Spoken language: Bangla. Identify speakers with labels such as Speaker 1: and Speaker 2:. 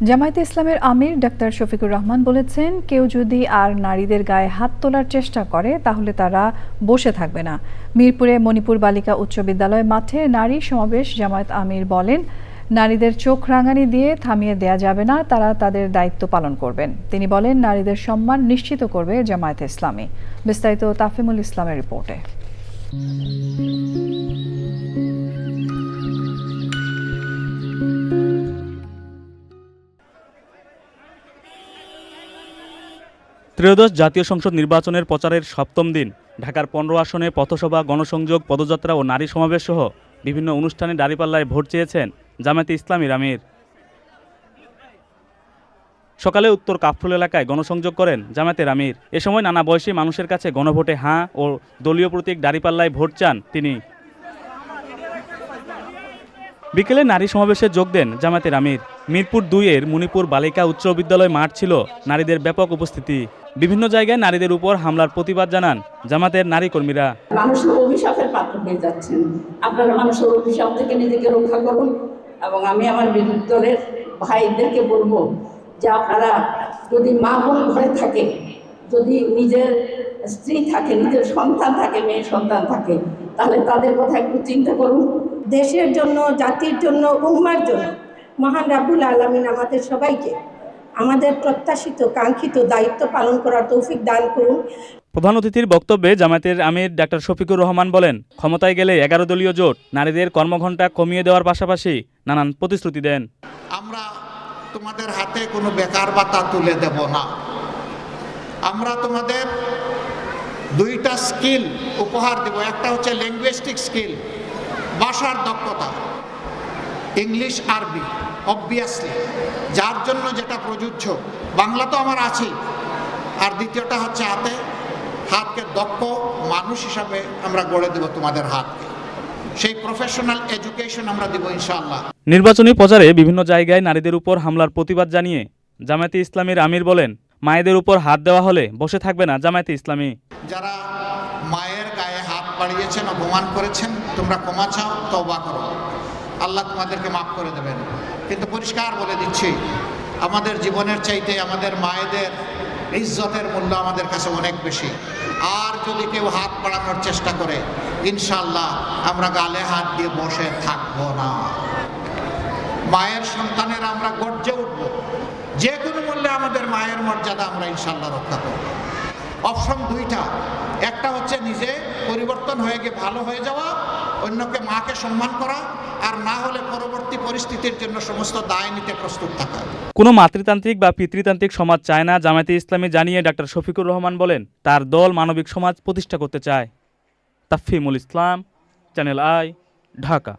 Speaker 1: জামায়াতে ইসলামের আমির ডাক্তার শফিকুর রহমান বলেছেন, কেউ যদি আর নারীদের গায়ে হাত তোলার চেষ্টা করে তাহলে তারা বসে থাকবে না। মিরপুরে মণিপুর বালিকা উচ্চ বিদ্যালয় মাঠে নারী সমাবেশ জামায়াত আমির বলেন, নারীদের চোখ রাঙানি দিয়ে থামিয়ে দেয়া যাবে না, তারা তাদের দায়িত্ব পালন করবেন। তিনি বলেন, নারীদের সম্মান নিশ্চিত করবে জামায়াতে ইসলামী। বিস্তারিত তাফিমুল ইসলামের রিপোর্টে।
Speaker 2: ত্রয়োদশ জাতীয় সংসদ নির্বাচনের প্রচারের সপ্তম দিন ঢাকার ১৫ আসনে পথসভা, গণসংযোগ, পদযাত্রা ও নারী সমাবেশ সহ বিভিন্ন অনুষ্ঠানে দাঁড়িপাল্লায় ভোট চেয়েছেন জামায়াতে ইসলামীর আমির। সকালে উত্তর কাফরুল এলাকায় গণসংযোগ করেন জামায়াতের আমির। এ সময় নানা বয়সী মানুষের কাছে গণভোটে হাঁ ও দলীয় প্রতীক দাঁড়িপাল্লায় ভোট চান তিনি। বিকেলে নারী সমাবেশে যোগ দেন জামায়াতের আমির। মিরপুর ২-এর মণিপুর বালিকা উচ্চ বিদ্যালয় মাঠ ছিল নারীদের ব্যাপক উপস্থিতি। বিভিন্ন জায়গায় নারীদের উপর হামলার প্রতিবাদ জানান জামাতের নারী কর্মীরা।
Speaker 3: মানুষের অভিশাপের পাত্র হয়ে যাচ্ছেন, আপনারা মানুষের অভিশাপ থেকে নিজেকে রক্ষা করুন। এবং আমি আমার বিরোধী দলের ভাইদেরকে বলবো যে আপনারা যদি মা বোন ঘরে থাকে, যদি নিজের স্ত্রী থাকে, নিজের সন্তান থাকে, মেয়ে সন্তান থাকে, তাহলে তাদের কথা একটু চিন্তা করুন।
Speaker 4: দেশের জন্য, জাতির জন্য, উম্মার জন্য মহান রাব্বুল আলামিন আমাদের সবাইকে আমাদের প্রত্যাশিত কাঙ্ক্ষিত দায়িত্ব পালন করার তৌফিক দান করুন।
Speaker 2: প্রধান অতিথির বক্তব্যে জামায়াতের আমির ডাক্তার শফিকুর রহমান বলেন, ক্ষমতায় গেলে ১১ দলীয় জোট নারীদের কর্মঘণ্টা কমিয়ে দেওয়ার পাশাপাশি নানান প্রতিশ্রুতি দেন।
Speaker 5: আমরা তোমাদের হাতে কোনো বেকার ভাতা তুলে দেব না। আমরা তোমাদের 2টা স্কিল উপহার দেব। একটা হচ্ছে লিঙ্গুইস্টিক স্কিল, ভাষার দক্ষতা, ইংলিশ আরবি অবভিয়াসলি, যার জন্য যেটা প্রযোজ্য। বাংলা তো আমার আছেই। আর দ্বিতীয়টা হচ্ছে হাতকে দক্ষ মানুষ হিসাবে আমরা গড়ে দেব তোমাদের হাতকে। সেই প্রফেশনাল এডুকেশন আমরা দেব ইনশাআল্লাহ।
Speaker 2: নির্বাচনী প্রচারে বিভিন্ন জায়গায় নারীদের উপর হামলার প্রতিবাদ জানিয়ে জামায়াতে ইসলামীর আমির বলেন, মায়েদের উপর হাত দেওয়া হলে বসে থাকবে না জামায়াতে ইসলামী।
Speaker 5: যারা মায়ের গায়ে হাত বাড়িয়েছেন, অপমান করেছেন, তোমরা ক্ষমা চাও, তওবা করো, আল্লাহ তোমাদেরকে মাফ করে দেবেন। কিন্তু পরিষ্কার বলে দিচ্ছি, আমাদের জীবনের চাইতে আমাদের মায়েদের ইজ্জতের মূল্য আমাদের কাছে অনেক বেশি। আর যদি কেউ হাত বাড়ানোর চেষ্টা করে, ইনশাআল্লাহ আমরা গালে হাত দিয়ে বসে থাকবো না। মায়ের সন্তানেরা আমরা গর্জে উঠব, যে কোনো মূল্যে আমাদের মায়ের মর্যাদা আমরা ইনশাআল্লাহ রক্ষা করব। অপশন 2টা, একটা হচ্ছে নিজে পরিবর্তন হয়ে গিয়ে ভালো হয়ে যাওয়া, অন্যকে মাকে সম্মান করা, আর না হলে পরবর্তী পরিস্থিতির জন্য সমস্ত দায় নিতে প্রস্তুত থাকা।
Speaker 2: কোনো মাতৃতান্ত্রিক বা পিতৃতান্ত্রিক সমাজ চায় না জামায়াতে ইসলামী জানিয়ে ডাক্তার শফিকুর রহমান বলেন, তার দল মানবিক সমাজ প্রতিষ্ঠা করতে চায়। তাফিমুল ইসলাম, চ্যানেল আই, ঢাকা।